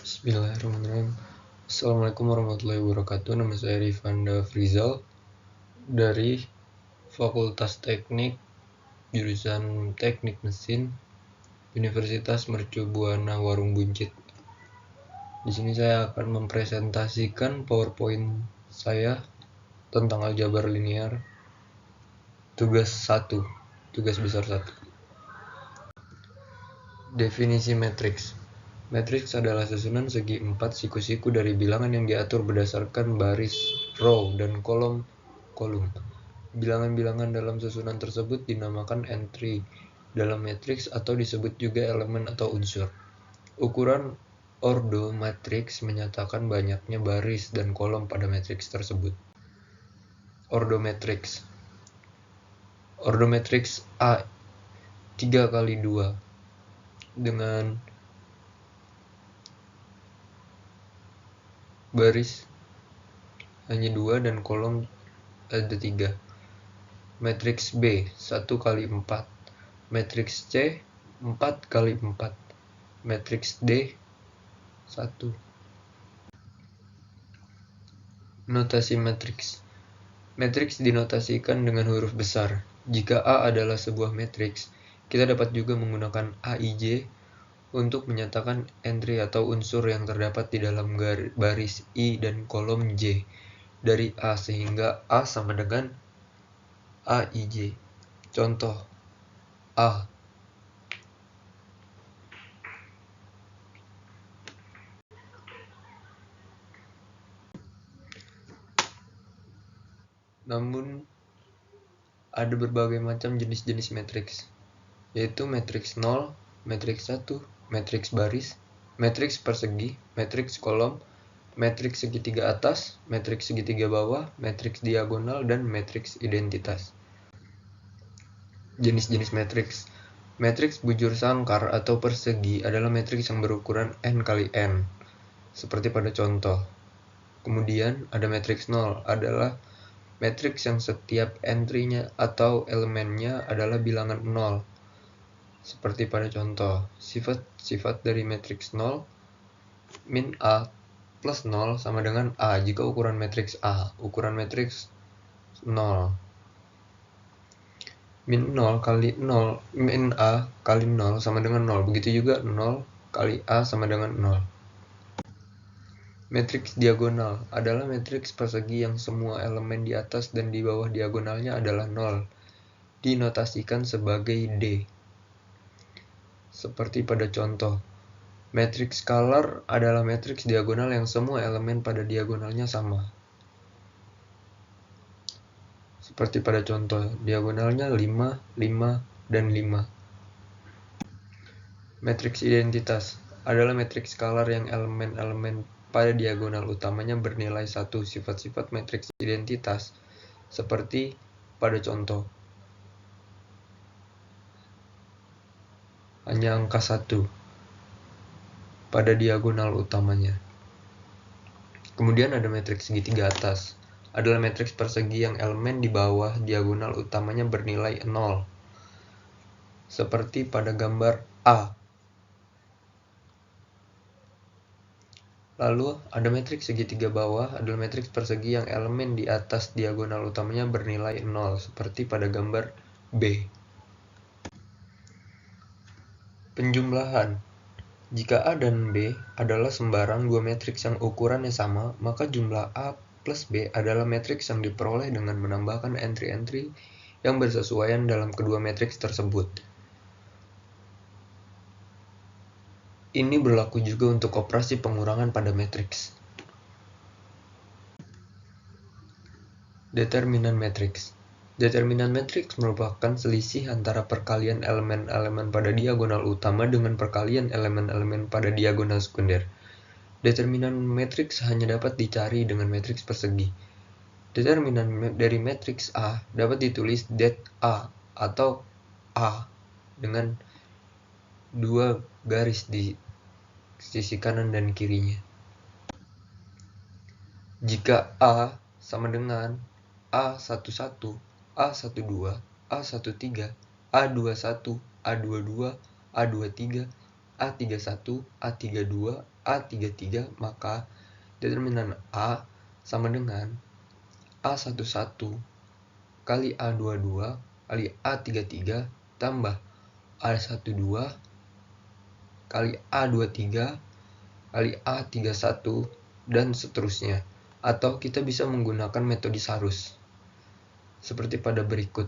Bismillahirrahmanirrahim. Assalamualaikum warahmatullahi wabarakatuh. Nama saya Rifanda Frizal dari Fakultas Teknik jurusan Teknik Mesin Universitas Mercu Buana Warung Buncit. Di sini saya akan mempresentasikan PowerPoint saya tentang aljabar linear tugas besar 1. Definisi matriks. Matriks adalah susunan segi 4 siku-siku dari bilangan yang diatur berdasarkan baris, row, dan kolom. Bilangan-bilangan dalam susunan tersebut dinamakan entry dalam matriks atau disebut juga elemen atau unsur. Ukuran ordo matriks menyatakan banyaknya baris dan kolom pada matriks tersebut. Ordo matriks. Ordo matriks A 3x2 dengan baris hanya 2 dan kolom ada 3. Matriks B 1x4. Matriks C 4x4. Matriks D 1. Notasi matriks. Matriks dinotasikan dengan huruf besar. Jika A adalah sebuah matriks, kita dapat juga menggunakan AIJ untuk menyatakan entry atau unsur yang terdapat di dalam baris I dan kolom J dari A sehingga A sama dengan AIJ. Contoh A. Namun ada berbagai macam jenis-jenis matriks, yaitu matriks 0, matriks 1, matriks baris, matriks persegi, matriks kolom, matriks segitiga atas, matriks segitiga bawah, matriks diagonal, dan matriks identitas. Jenis-jenis matriks. Matriks bujur sangkar atau persegi adalah matriks yang berukuran n kali n, seperti pada contoh. Kemudian ada matriks 0, adalah matriks yang setiap entry-nya atau elemennya adalah bilangan 0, seperti pada contoh. Sifat dari matriks 0, min A plus 0 sama dengan A jika ukuran matriks A. Ukuran matriks 0. Min 0 kali 0, min A kali 0 sama dengan 0. Begitu juga 0 kali A sama dengan 0. Matriks diagonal adalah matriks persegi yang semua elemen di atas dan di bawah diagonalnya adalah 0. Dinotasikan sebagai D. Seperti pada contoh. Matriks skalar adalah matriks diagonal yang semua elemen pada diagonalnya sama. Seperti pada contoh, diagonalnya 5, 5, dan 5. Matriks identitas adalah matriks skalar yang elemen-elemen pada diagonal utamanya bernilai 1. Sifat-sifat matriks identitas seperti pada contoh. Hanya angka 1 pada diagonal utamanya. Kemudian ada matriks segitiga atas. Adalah matriks persegi yang elemen di bawah diagonal utamanya bernilai 0. Seperti pada gambar A. Lalu ada matriks segitiga bawah, adalah matriks persegi yang elemen di atas diagonal utamanya bernilai 0, seperti pada gambar B. Penjumlahan. Jika A dan B adalah sembarang dua matriks yang ukurannya sama, maka jumlah A plus B adalah matriks yang diperoleh dengan menambahkan entry-entry yang bersesuaian dalam kedua matriks tersebut. Ini berlaku juga untuk operasi pengurangan pada matriks. Determinan matriks. Determinan matriks merupakan selisih antara perkalian elemen-elemen pada diagonal utama dengan perkalian elemen-elemen pada diagonal sekunder. Determinan matriks hanya dapat dicari dengan matriks persegi. Determinan dari matriks A dapat ditulis det A atau A dengan 2 garis di sisi kanan dan kirinya. Jika A sama dengan A11, A12, A13, A21, A22, A23, A31, A32, A33, maka determinan A sama dengan A11 kali A22 kali A33 tambah A12 kali A23 kali A31 dan seterusnya. Atau kita bisa menggunakan metode Sarus seperti pada berikut.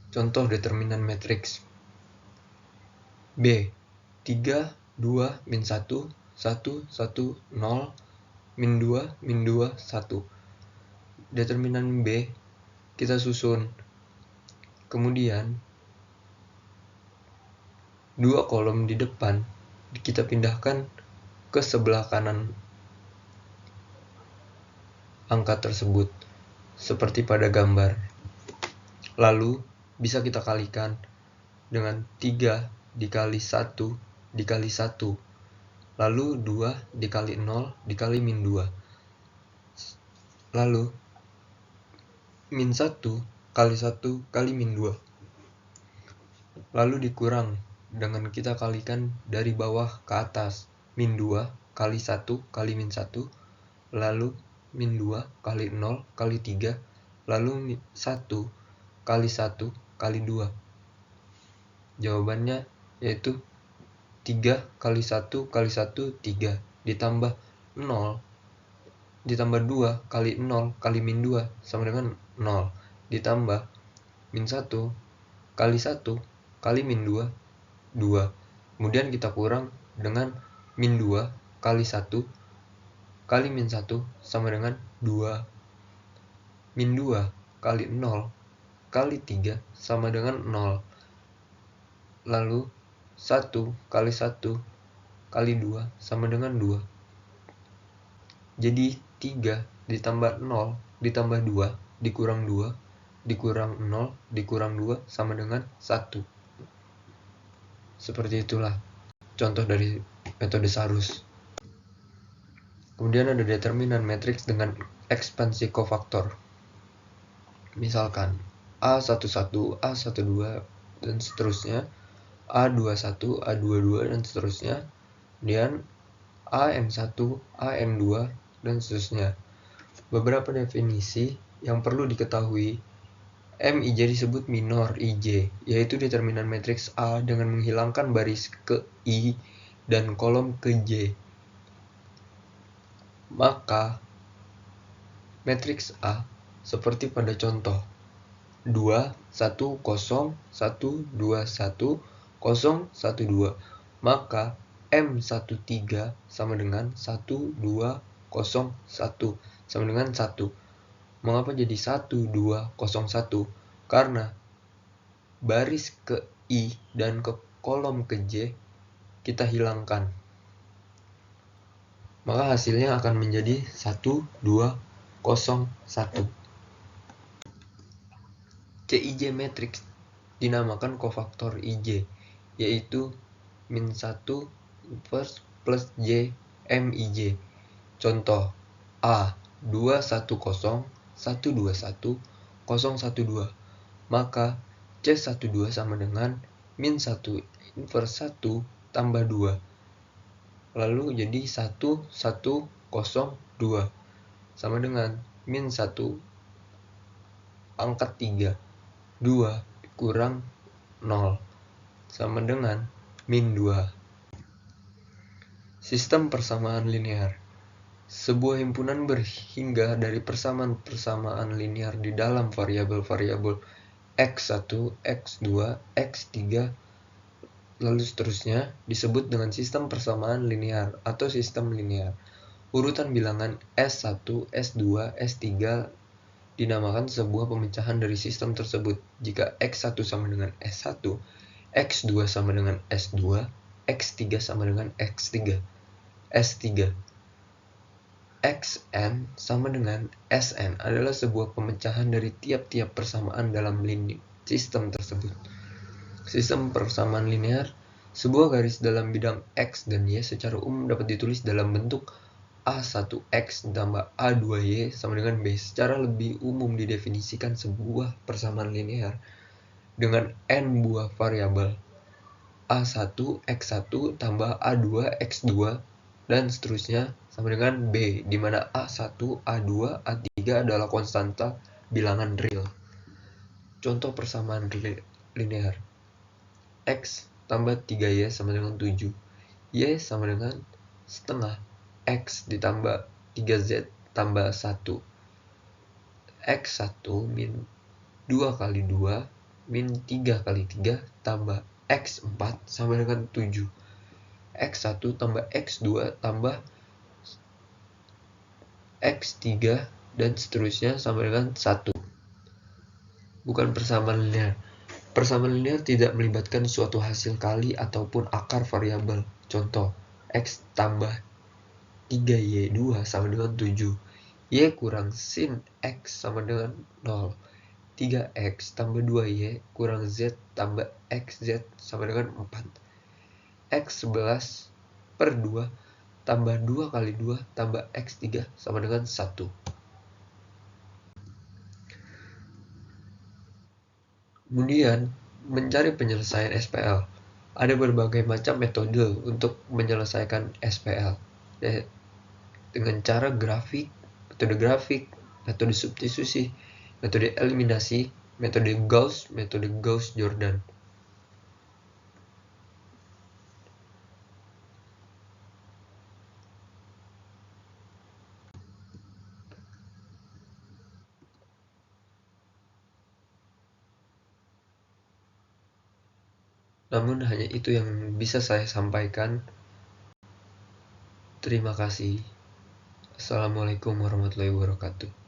Contoh determinan matriks B 3, 2, min 1, 1, 1, 0, min 2, min 2, 1. Determinan B kita susun. Kemudian dua kolom di depan kita pindahkan ke sebelah kanan angka tersebut seperti pada gambar. Lalu bisa kita kalikan dengan 3 dikali 1 dikali 1. Lalu 2 dikali 0 dikali min 2. Lalu min 1 kali 1 kali min 2. Lalu dikurang dengan kita kalikan dari bawah ke atas. Min 2 kali 1 kali min 1. Lalu min 2 kali 0 kali 3. Lalu 1 kali 1 kali 2. Jawabannya yaitu 3 kali 1 kali 1, 3. Ditambah 0 ditambah 2 kali 0 kali min 2 sama dengan 0. Ditambah min 1 kali 1 kali min 2, 2. Kemudian kita kurang dengan min 2 kali 1 kali min 1 sama dengan 2. Min 2 kali 0 kali 3 sama dengan 0. Lalu 1 kali 1 kali 2 sama dengan 2. Jadi 3 ditambah 0 ditambah 2 dikurang 2 dikurang 0 dikurang 2 sama dengan 1. Seperti itulah contoh dari metode Sarus. Kemudian ada determinan matriks dengan ekspansi kofaktor. Misalkan A11, A12 dan seterusnya, A21, A22 dan seterusnya, kemudian AN1, AN2 dan seterusnya. Beberapa definisi yang perlu diketahui. MIJ disebut minor IJ, yaitu determinan matriks A dengan menghilangkan baris ke I dan kolom ke J. Maka matriks A seperti pada contoh 2, 1, 0, 1, 2, 1, 0, 1, 2. Maka M13 sama dengan 1, 2, 0, 1 sama dengan 1. Mengapa jadi 1, 2, 0, 1? Karena baris ke I dan ke kolom ke J kita hilangkan. Maka hasilnya akan menjadi 1, 2, 0, 1. CIJ matriks dinamakan kofaktor IJ, yaitu min 1 plus J MIJ. Contoh A 210 121 012. Maka C12 sama dengan min 1 inverse 1 tambah 2. Lalu jadi 1 1 0 2 sama dengan min 1 angkat 3. 2 kurang 0 sama dengan min 2. Sistem persamaan linear. Sebuah himpunan berhingga dari persamaan-persamaan linear di dalam variabel-variabel x1, x2, x3, lalu seterusnya disebut dengan sistem persamaan linear atau sistem linear. Urutan bilangan S1, S2, S3 dinamakan sebuah pemecahan dari sistem tersebut jika x1 sama dengan S1, x2 sama dengan S2, x3 sama dengan x3, S3. Xn sama dengan Sn adalah sebuah pemecahan dari tiap-tiap persamaan dalam sistem tersebut. Sistem persamaan linear, sebuah garis dalam bidang X dan Y secara umum dapat ditulis dalam bentuk A1X ditambah A2Y sama dengan B. Secara lebih umum didefinisikan sebuah persamaan linear dengan n buah variabel A1, X1 tambah A2, X2, dan seterusnya sama dengan B, di mana A1, A2, A3 adalah konstanta bilangan real. Contoh persamaan linear. X tambah 3Y sama dengan 7. Y sama dengan setengah. X ditambah 3Z tambah 1. X1 min 2 kali 2 min 3 kali 3 tambah X4 sama dengan 7. X1 tambah X2 tambah X3 dan seterusnya sama dengan 1. Bukan persamaan linear. Persamaan linear tidak melibatkan suatu hasil kali ataupun akar variabel. Contoh, X tambah 3Y2 sama dengan 7. Y kurang sin X sama dengan 0. 3X tambah 2Y kurang Z tambah XZ sama dengan 4. X11 per 2 tambah 2 kali 2 tambah X3 sama dengan 1. Kemudian, mencari penyelesaian SPL. Ada berbagai macam metode untuk menyelesaikan SPL. Dengan cara grafik, metode substitusi, metode eliminasi, metode Gauss-Jordan. Namun hanya itu yang bisa saya sampaikan. Terima kasih. Assalamualaikum warahmatullahi wabarakatuh.